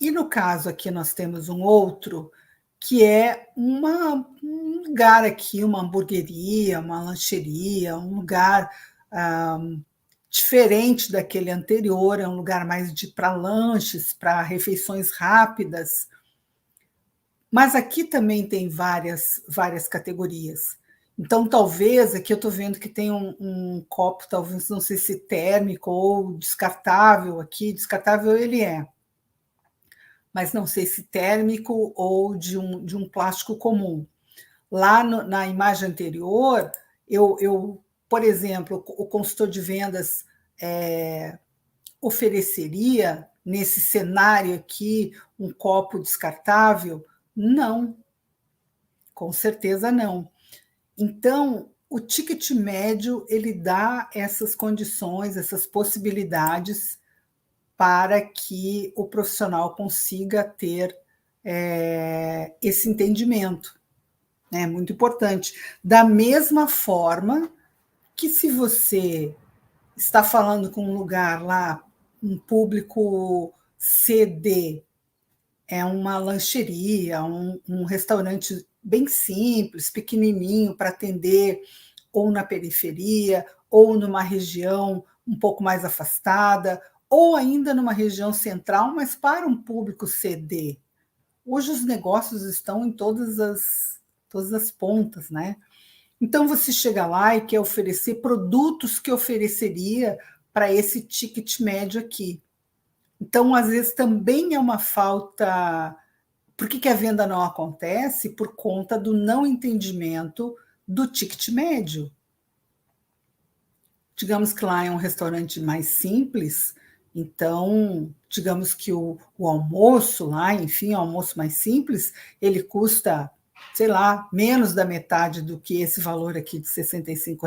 E no caso aqui nós temos um outro, que é um lugar aqui, uma hamburgueria, uma lancheria, um lugar diferente daquele anterior, é um lugar mais para lanches, para refeições rápidas. Mas aqui também tem várias categorias. Então, talvez, aqui eu estou vendo que tem um copo, talvez, não sei se térmico ou descartável aqui, descartável ele é, mas não sei se térmico ou de um plástico comum. Lá na imagem anterior, por exemplo, o consultor de vendas ofereceria, nesse cenário aqui, um copo descartável? Não, com certeza não. Então, o ticket médio ele dá essas condições, essas possibilidades para que o profissional consiga ter esse entendimento. É muito importante. Da mesma forma que se você está falando com um lugar lá, um público CD, é uma lancheria, um restaurante bem simples, pequenininho, para atender ou na periferia, ou numa região um pouco mais afastada, ou ainda numa região central, mas para um público CD. Hoje os negócios estão em todas as pontas, né? Então você chega lá e quer oferecer produtos que ofereceria para esse ticket médio aqui. Então, às vezes, também é uma falta. Por que a venda não acontece? Por conta do não entendimento do ticket médio. Digamos que lá é um restaurante mais simples, então, digamos que o almoço lá, enfim, o almoço mais simples, ele custa, sei lá, menos da metade do que esse valor aqui de R$ 65.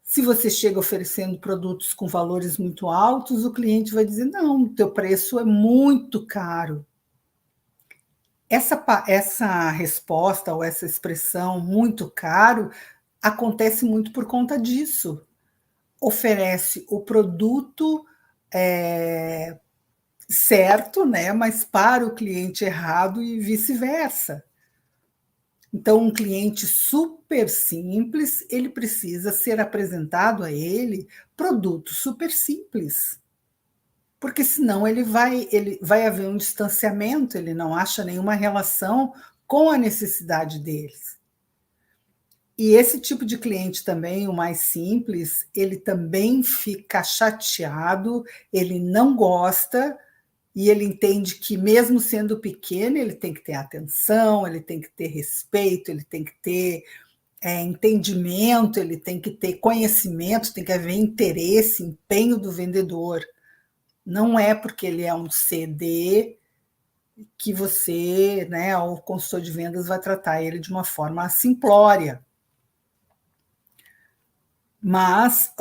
Se você chega oferecendo produtos com valores muito altos, o cliente vai dizer, não, o teu preço é muito caro. Essa resposta ou essa expressão muito caro acontece muito por conta disso. Oferece o produto certo, né, mas para o cliente errado e vice-versa. Então, um cliente super simples, ele precisa ser apresentado a ele produto super simples, porque senão ele vai haver um distanciamento, ele não acha nenhuma relação com a necessidade deles. E esse tipo de cliente também, o mais simples, ele também fica chateado, ele não gosta, e ele entende que, mesmo sendo pequeno, ele tem que ter atenção, ele tem que ter respeito, ele tem que ter entendimento, ele tem que ter conhecimento, tem que haver interesse, empenho do vendedor. Não é porque ele é um CD que você, né, o consultor de vendas vai tratar ele de uma forma simplória. Mas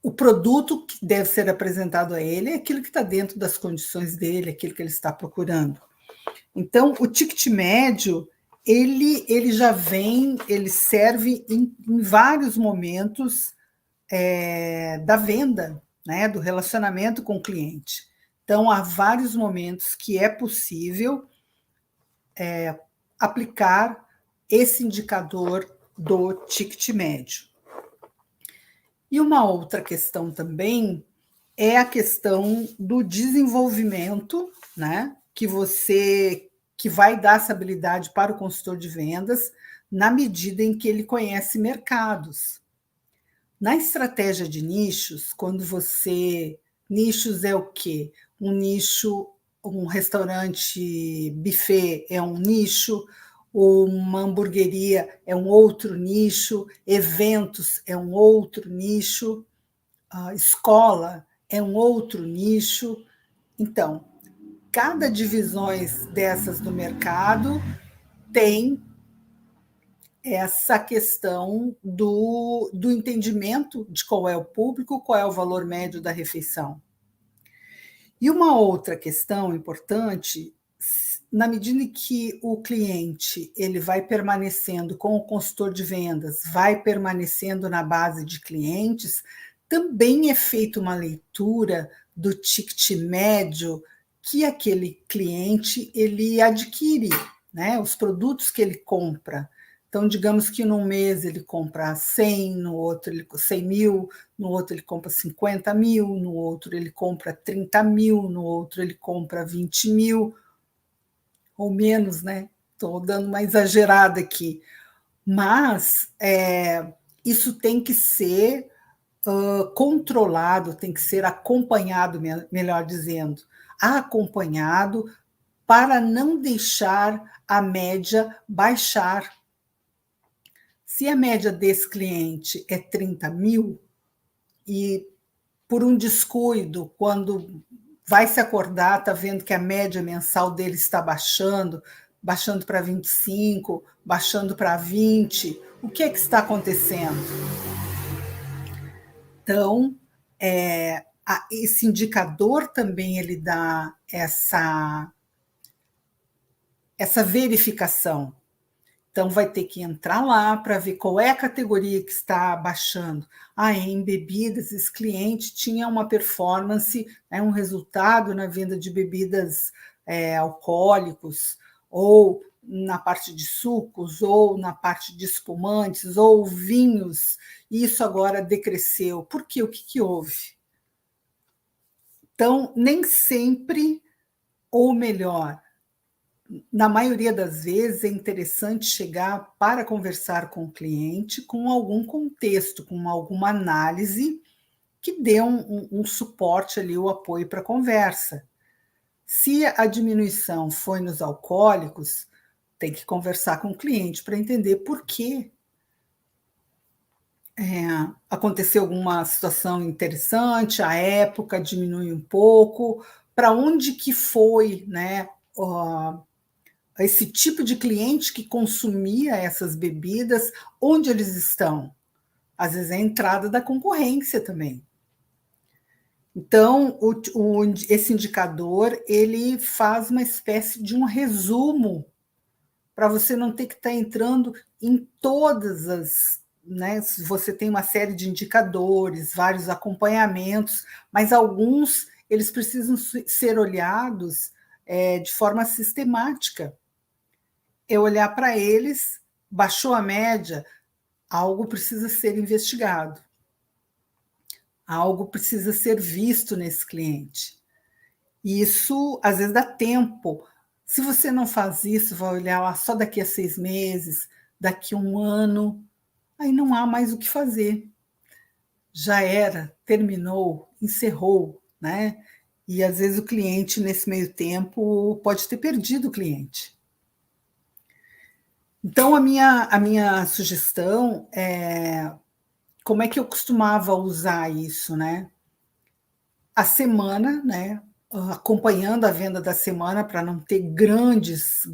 o produto que deve ser apresentado a ele é aquilo que está dentro das condições dele, aquilo que ele está procurando. Então, o ticket médio, ele já vem, ele serve em vários momentos da venda, né, do relacionamento com o cliente. Então, há vários momentos que é possível aplicar esse indicador do ticket médio. E uma outra questão também é a questão do desenvolvimento, né, que vai dar essa habilidade para o consultor de vendas na medida em que ele conhece mercados. Na estratégia de nichos, nichos é o quê? Um nicho, um restaurante buffet é um nicho, uma hamburgueria é um outro nicho, eventos é um outro nicho, a escola é um outro nicho. Então, cada divisões dessas do mercado tem essa questão do entendimento de qual é o público, qual é o valor médio da refeição. E uma outra questão importante, na medida em que o cliente ele vai permanecendo com o consultor de vendas, vai permanecendo na base de clientes, também é feita uma leitura do ticket médio que aquele cliente ele adquire, né? Os produtos que ele compra. Então, digamos que num mês ele compra 100, no outro ele 100 mil, no outro ele compra 50 mil, no outro ele compra 30 mil, no outro ele compra 20 mil, ou menos, né? Estou dando uma exagerada aqui. Mas isso tem que ser controlado, tem que ser acompanhado, melhor dizendo, acompanhado para não deixar a média baixar. Se a média desse cliente é 30 mil, e por um descuido, quando vai se acordar, está vendo que a média mensal dele está baixando para 25, baixando para 20, o que é que está acontecendo? Então, esse indicador também ele dá essa verificação. Então, vai ter que entrar lá para ver qual é a categoria que está baixando. Em bebidas, esse cliente tinha uma performance, um resultado na venda de bebidas alcoólicos, ou na parte de sucos, ou na parte de espumantes, ou vinhos, e isso agora decresceu. Por quê? O que houve? Então, nem sempre, ou melhor, na maioria das vezes, é interessante chegar para conversar com o cliente com algum contexto, com alguma análise que dê um suporte ali, o apoio para a conversa. Se a diminuição foi nos alcoólicos, tem que conversar com o cliente para entender por quê. Aconteceu alguma situação interessante, a época diminui um pouco, para onde que foi, né? Esse tipo de cliente que consumia essas bebidas, onde eles estão? Às vezes é a entrada da concorrência também. Então, esse indicador ele faz uma espécie de um resumo para você não ter que estar entrando em todas as, né? Você tem uma série de indicadores, vários acompanhamentos, mas alguns eles precisam ser olhados de forma sistemática. É olhar para eles, baixou a média, algo precisa ser investigado, algo precisa ser visto nesse cliente. Isso, às vezes, dá tempo. Se você não faz isso, vai olhar lá só daqui a 6 meses, daqui a 1 ano, aí não há mais o que fazer. Já era, terminou, encerrou, né? E, às vezes, o cliente, nesse meio tempo, pode ter perdido o cliente. Então, a minha sugestão é como é que eu costumava usar isso, né? A semana, né? Acompanhando a venda da semana para não ter grandes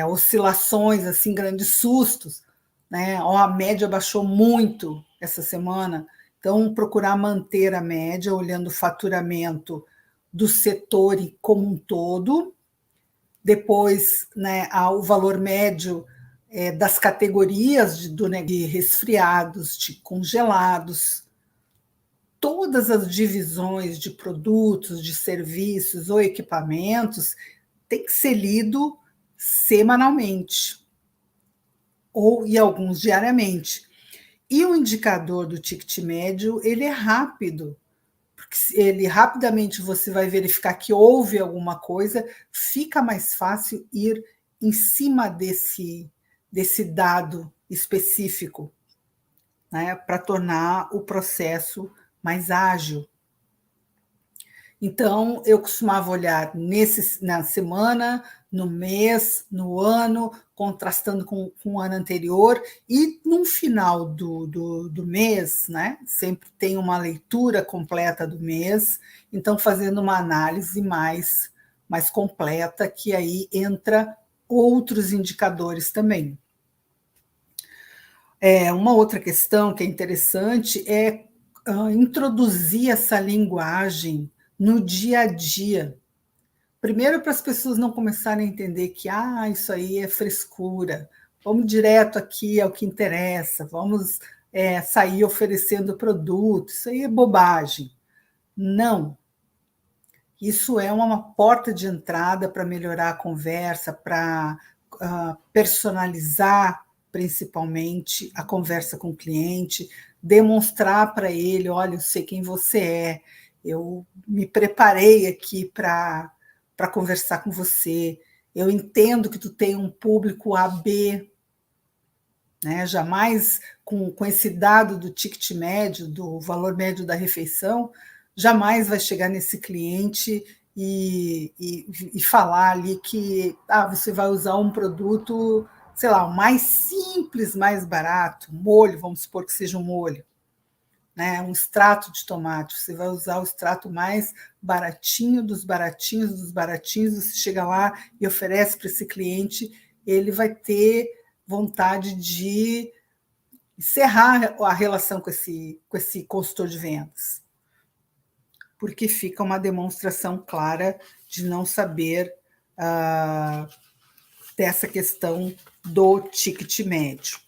oscilações, assim, grandes sustos, né? A média baixou muito essa semana, então procurar manter a média, olhando o faturamento do setor como um todo, depois, né, o valor médio das categorias de resfriados, de congelados, todas as divisões de produtos, de serviços ou equipamentos tem que ser lido semanalmente, e alguns diariamente. E o indicador do ticket médio, ele é rápido, porque ele rapidamente você vai verificar que houve alguma coisa, fica mais fácil ir em cima desse dado específico, né, para tornar o processo mais ágil. Então, eu costumava olhar na semana, no mês, no ano, contrastando com o ano anterior, e no final do mês, né, sempre tem uma leitura completa do mês, então fazendo uma análise mais completa, que aí entra outros indicadores também. Uma outra questão que é interessante é introduzir essa linguagem no dia a dia. Primeiro, para as pessoas não começarem a entender que isso aí é frescura, vamos direto aqui ao que interessa, vamos sair oferecendo produto, isso aí é bobagem. Não. Isso é uma porta de entrada para melhorar a conversa, para personalizar, principalmente, a conversa com o cliente, demonstrar para ele: olha, eu sei quem você é, eu me preparei aqui para conversar com você, eu entendo que tu tem um público AB, né? Jamais com esse dado do ticket médio, do valor médio da refeição, jamais vai chegar nesse cliente e falar ali que você vai usar um produto, sei lá, o mais simples, mais barato, molho, vamos supor que seja um molho, né? Um extrato de tomate, você vai usar o extrato mais baratinho dos baratinhos dos baratinhos, você chega lá e oferece para esse cliente, ele vai ter vontade de encerrar a relação com esse consultor de vendas, porque fica uma demonstração clara de não saber dessa questão do ticket médio.